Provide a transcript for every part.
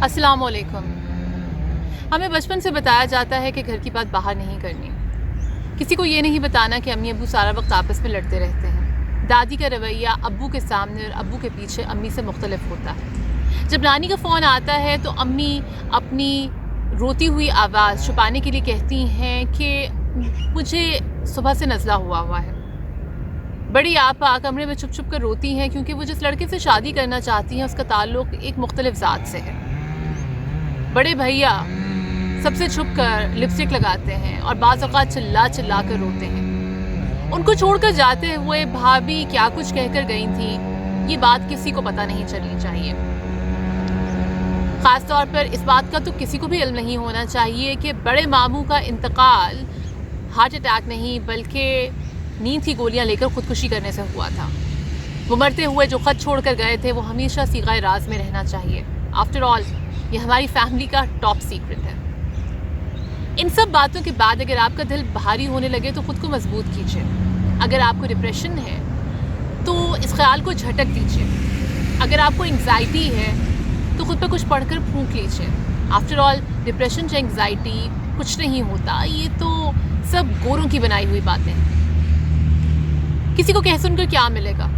अस्सलाम वालेकुम। हमें बचपन से बताया जाता है कि घर की बात बाहर नहीं करनी। किसी को ये नहीं बताना कि अम्मी अब्बू सारा वक्त आपस में लड़ते रहते हैं। दादी का रवैया अब्बू के सामने और अब्बू के पीछे अम्मी से मुख्तलिफ होता है। जब नानी का फ़ोन आता है तो अम्मी अपनी रोती हुई आवाज़ छुपाने के लिए कहती हैं कि मुझे सुबह से नज़ला हुआ है। बड़ी आपा कमरे में छुप छुप कर रोती हैं क्योंकि वो जिस लड़के से शादी करना चाहती हैं उसका ताल्लुक़ एक मुख्तलिफ ज़ात से है। बड़े भैया सबसे छुप कर लिपस्टिक लगाते हैं और बाज़ औक़ात चिल्ला चिल्ला कर रोते हैं। उनको छोड़कर जाते हुए भाभी क्या कुछ कहकर गई थी, ये बात किसी को पता नहीं चलनी चाहिए। ख़ास तौर पर इस बात का तो किसी को भी इल्म नहीं होना चाहिए कि बड़े मामू का इंतकाल हार्ट अटैक नहीं बल्कि नींद की गोलियां लेकर ख़ुदकुशी करने से हुआ था। वो मरते हुए जो ख़त छोड़ कर गए थे वो हमेशा सीग़ाए राज में रहना चाहिए। आफ्टर ऑल ये हमारी फैमिली का टॉप सीक्रेट है। इन सब बातों के बाद अगर आपका दिल भारी होने लगे तो ख़ुद को मजबूत कीजिए। अगर आपको डिप्रेशन है तो इस ख्याल को झटक दीजिए। अगर आपको एंग्जाइटी है तो ख़ुद पर कुछ पढ़कर फूंक लीजिए। आफ्टर ऑल डिप्रेशन या एंग्जाइटी कुछ नहीं होता, ये तो सब गोरों की बनाई हुई बातें हैं। किसी को कह सुनकर क्या मिलेगा?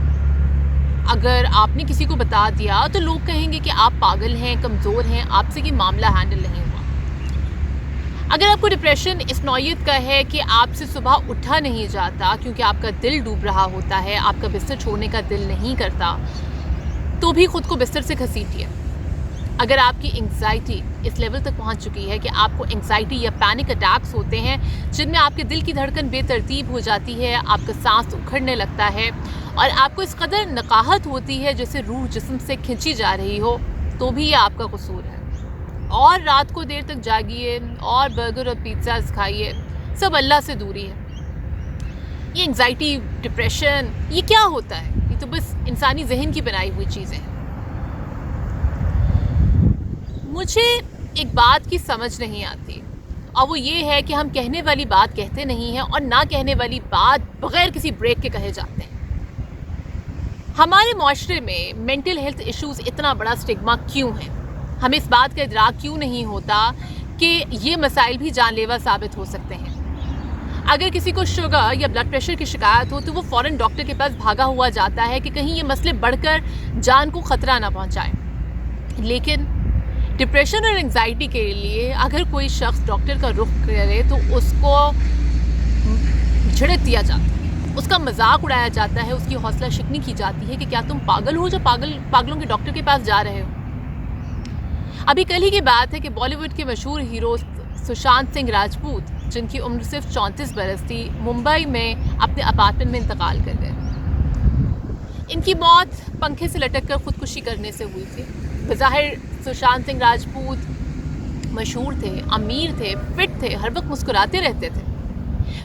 अगर आपने किसी को बता दिया तो लोग कहेंगे कि आप पागल हैं, कमज़ोर हैं, आपसे ये मामला हैंडल नहीं हुआ। अगर आपको डिप्रेशन इस नौयत का है कि आपसे सुबह उठा नहीं जाता क्योंकि आपका दिल डूब रहा होता है, आपका बिस्तर छोड़ने का दिल नहीं करता, तो भी ख़ुद को बिस्तर से घसीटिए। अगर आपकी एंग्जाइटी इस लेवल तक पहुंच चुकी है कि आपको एंग्जाइटी या पैनिक अटैक्स होते हैं जिनमें आपके दिल की धड़कन बेतरतीब हो जाती है, आपका सांस उखड़ने लगता है और आपको इस कदर नकाहत होती है जैसे रूह जिस्म से खिंची जा रही हो, तो भी ये आपका कसूर है। और रात को देर तक जागिए और बर्गर और पिज़्ज़ाज़ खाइए, सब अल्लाह से दूरी है। ये एंग्जाइटी, डिप्रेशन, ये क्या होता है? ये तो बस इंसानी जहन की बनाई हुई चीज़ें हैं। मुझे एक बात की समझ नहीं आती और वो ये है कि हम कहने वाली बात कहते नहीं हैं और ना कहने वाली बात बग़ैर किसी ब्रेक के कहे जाते हैं। हमारे माशरे में मेंटल हेल्थ इश्यूज़ इतना बड़ा स्टिग्मा क्यों है? हमें इस बात का इदराक क्यों नहीं होता कि ये मसाइल भी जानलेवा साबित हो सकते हैं? अगर किसी को शुगर या ब्लड प्रेशर की शिकायत हो तो वो फ़ौरन डॉक्टर के पास भागा हुआ जाता है कि कहीं ये मसले बढ़कर जान को ख़तरा ना पहुँचाएँ। लेकिन डिप्रेशन और एंग्जाइटी के लिए अगर कोई शख्स डॉक्टर का रुख करे तो उसको झिड़क दिया जाता है, उसका मजाक उड़ाया जाता है, उसकी हौसला शिकनी की जाती है कि क्या तुम पागल हो जो पागलों के डॉक्टर के पास जा रहे हो। अभी कल ही की बात है कि बॉलीवुड के मशहूर हीरो सुशांत सिंह राजपूत, जिनकी उम्र सिर्फ 34 बरस थी, मुंबई में अपने अपार्टमेंट में इंतकाल कर गए। इनकी मौत पंखे से लटक कर ख़ुदकुशी करने से हुई थी। बज़ाहिर सुशांत सिंह राजपूत मशहूर थे, अमीर थे, फिट थे, हर वक्त मुस्कुराते रहते थे।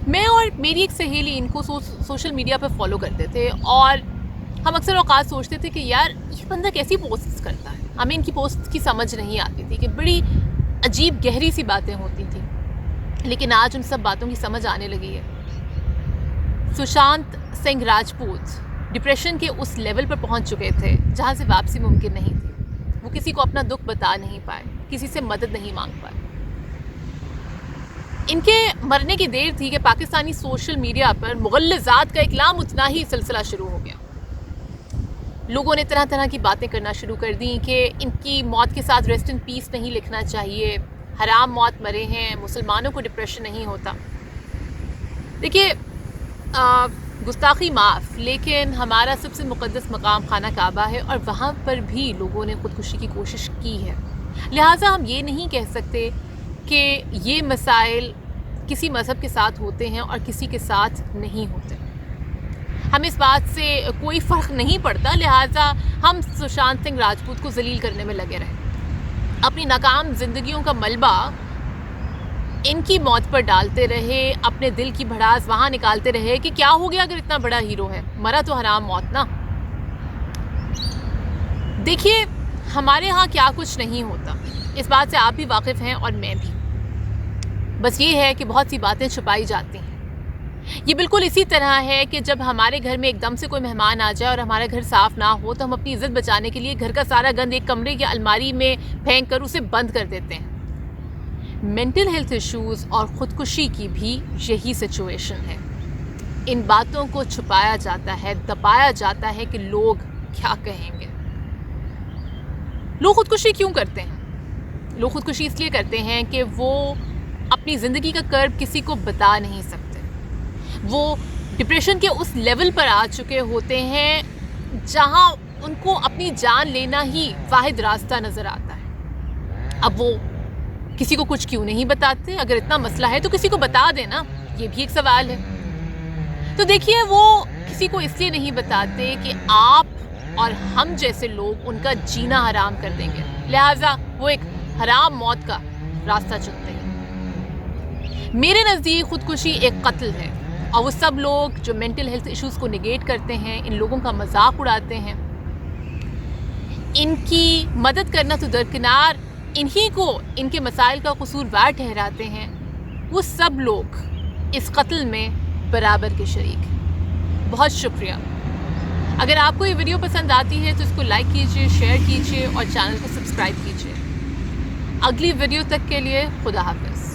मैं और मेरी एक सहेली इनको सोशल मीडिया पर फॉलो करते थे और हम अक्सर औकात सोचते थे कि यार ये बंदा कैसी पोस्ट करता है। हमें इनकी पोस्ट की समझ नहीं आती थी कि बड़ी अजीब गहरी सी बातें होती थी, लेकिन आज उन सब बातों की समझ आने लगी है। सुशांत सिंह राजपूत डिप्रेशन के उस लेवल पर पहुंच चुके थे जहां से वापसी मुमकिन नहीं थी। वो किसी को अपना दुख बता नहीं पाए, किसी से मदद नहीं मांग पाए। इनके मरने की देर थी कि पाकिस्तानी सोशल मीडिया पर मुग़ल्लिज़ात का एक लामुतनाही सिलसिला शुरू हो गया। लोगों ने तरह तरह की बातें करना शुरू कर दी कि इनकी मौत के साथ रेस्ट इन पीस नहीं लिखना चाहिए, हराम मौत मरे हैं, मुसलमानों को डिप्रेशन नहीं होता। देखिए, गुस्ताखी माफ़, लेकिन हमारा सबसे मुक़द्दस मकाम खाना काबा है और वहाँ पर भी लोगों ने ख़ुदकुशी की कोशिश की है। लिहाजा हम ये नहीं कह सकते कि ये मसाइल किसी मज़हब के साथ होते हैं और किसी के साथ नहीं होते। हमें इस बात से कोई फ़र्क नहीं पड़ता, लिहाजा हम सुशांत सिंह राजपूत को ज़लील करने में लगे रहे, अपनी नाकाम ज़िंदगियों का मलबा इनकी मौत पर डालते रहे, अपने दिल की भड़ास वहाँ निकालते रहे कि क्या हो गया अगर इतना बड़ा हीरो है, मरा तो हराम मौत ना। देखिए, हमारे यहाँ क्या कुछ नहीं होता, इस बात से आप भी वाकिफ़ हैं और मैं भी। बस ये है कि बहुत सी बातें छुपाई जाती हैं। یہ بالکل اسی طرح ہے کہ جب ہمارے گھر میں ایک دم سے کوئی مہمان آ جائے اور ہمارا گھر صاف نہ ہو تو ہم اپنی عزت بچانے کے لیے گھر کا سارا گند ایک کمرے یا الماری میں پھینک کر اسے بند کر دیتے ہیں۔ مینٹل ہیلتھ ایشوز اور خودکشی کی بھی یہی سچویشن ہے۔ ان باتوں کو چھپایا جاتا ہے، دبایا جاتا ہے کہ لوگ کیا کہیں گے۔ لوگ خودکشی کیوں کرتے ہیں؟ لوگ خودکشی اس لیے کرتے ہیں کہ وہ اپنی زندگی کا کرب کسی کو بتا نہیں سکتے۔ وہ ڈپریشن کے اس لیول پر آ چکے ہوتے ہیں جہاں ان کو اپنی جان لینا ہی واحد راستہ نظر آتا ہے۔ اب وہ کسی کو کچھ کیوں نہیں بتاتے؟ اگر اتنا مسئلہ ہے تو کسی کو بتا دینا، یہ بھی ایک سوال ہے۔ تو دیکھیے، وہ کسی کو اس لیے نہیں بتاتے کہ آپ اور ہم جیسے لوگ ان کا جینا حرام کر دیں گے، لہٰذا وہ ایک حرام موت کا راستہ چنتے ہیں۔ میرے نزدیک خودکشی ایک قتل ہے، اور وہ سب لوگ جو مینٹل ہیلتھ ایشوز کو نگیٹ کرتے ہیں، ان لوگوں کا مذاق اڑاتے ہیں، ان کی مدد کرنا تو درکنار انہی کو ان کے مسائل کا قصوروار ٹھہراتے ہیں، وہ سب لوگ اس قتل میں برابر کے شریک ہیں۔ بہت شکریہ۔ اگر آپ کو یہ ویڈیو پسند آتی ہے تو اس کو لائک کیجیے، شیئر کیجیے اور چینل کو سبسکرائب کیجیے۔ اگلی ویڈیو تک کے لیے خدا حافظ۔